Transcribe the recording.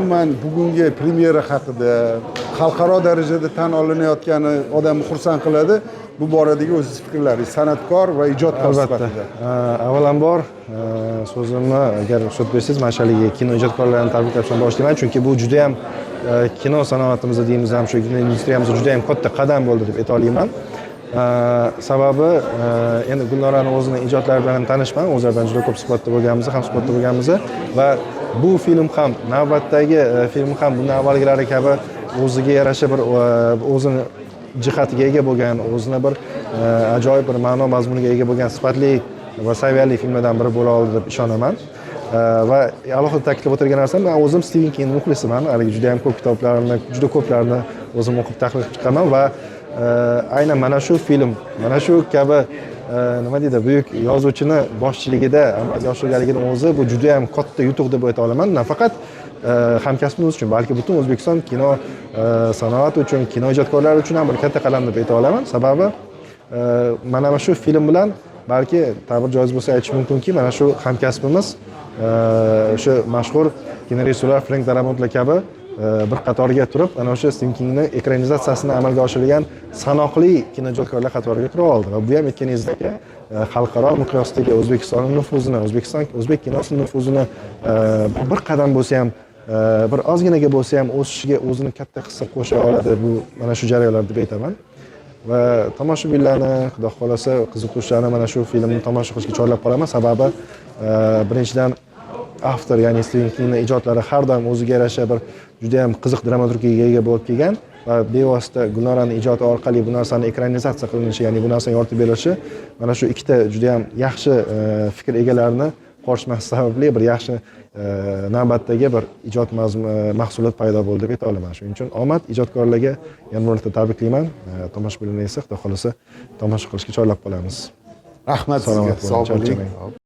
umuman bugungi premyera haqida xalqaro darajada tan olinayotgani odamni xursand qiladi. Bu boradagi o'z fikrlaringiz, san'atkor va ijodkor sifatida. Avvalambor so'zimni agar ruxsat bersangiz, mana shu kino ijodkorlarini tabriklashdan boshlayman, chunki bu juda ham kino sanoatimizda deymiz ham shu kino industriyamizda juda ham katta qadam bo'ldi deb ayta olaman. Sababi endi Gulnoraning o'zining ijodlari bilan tanishman, o'zlaridan juda ko'p suhbatda bo'lganmiz va bu film ham navbatdagi film ham bundan avvalgilari kabi o'ziga yarasha bir o'zini jihatiga ega bo'lgan, o'zini bir ajoyib bir ma'no mazmuniga ega bo'lgan sifatli va saviyali filmlardan biri bo'la oldi deb ishonaman. Va alohida ta'kidlab o'tirgan narsam, men o'zim Stiven King muxlisiman. Haligi juda ham ko'p kitoblarini, juda ko'plarini o'zim o'qib tahlil qilib chiqaman va aynan mana shu film, mana shu kabi nima deydi, buyuk yozuvchini boshchiligida amalga oshirganligini o'zi bu juda ham katta yutuq deb ayta olaman. Nafaqat hamkasbimiz uchun, balki butun O'zbekiston kino sanoati uchun, kino ijodkorlari uchun ham bir katta qadam deb ayta olaman. Sababi mana shu film bilan balki ta'bir joiz bo'lsa aytish mumkinki, mana shu hamkasbimiz o'sha mashhur kinorejissyorlar Frank Darabont kabi bir qatoriga turib, ana o'sha Stephen Kingning ekranizatsiyasini amalga oshirgan sanoqli kinoijodkorlar qatoriga kira oldi. Va bu ham aytganingizdek, xalqaro miqyosdagi O'zbekistonning nufuzini, o'zbek kinosining nufuzini bir qadam bo'lsa ham, bir ozginaga bo'lsa ham o'sishiga o'zini katta hissa qo'sha oladi bu mana shu jarayonlar deb aytaman. Va tomoshabinlarni, xudo xolasa, qiziquvchilarni mana shu filmni tomosha qilishga chorlab qolaman. Sababi birinchidan avtor, ya'ni Stephen Kingning ijodlari har doim o'ziga yarasha bir juda ham qiziq dramaturgiyaga ega bo'lib kelgan va bevosita Gulnoraning ijodi orqali bu narsani ekranizatsiya qilinishi, ya'ni bu narsaga yoritib berilishi mana shu ikkita juda ham yaxshi fikr egalarini qo'shmasi sababli bir yaxshi navbatdagi bir ijod mahsulot paydo bo'ldi deb ayta olaman. Shuning uchun omad ijodkorlarga yana bir marta tabriklayman. Tomoshabinlarni esa xudo xolasa tomosha qilishga chorlab qolamiz. Rahmat sizga. Sog' bo'ling.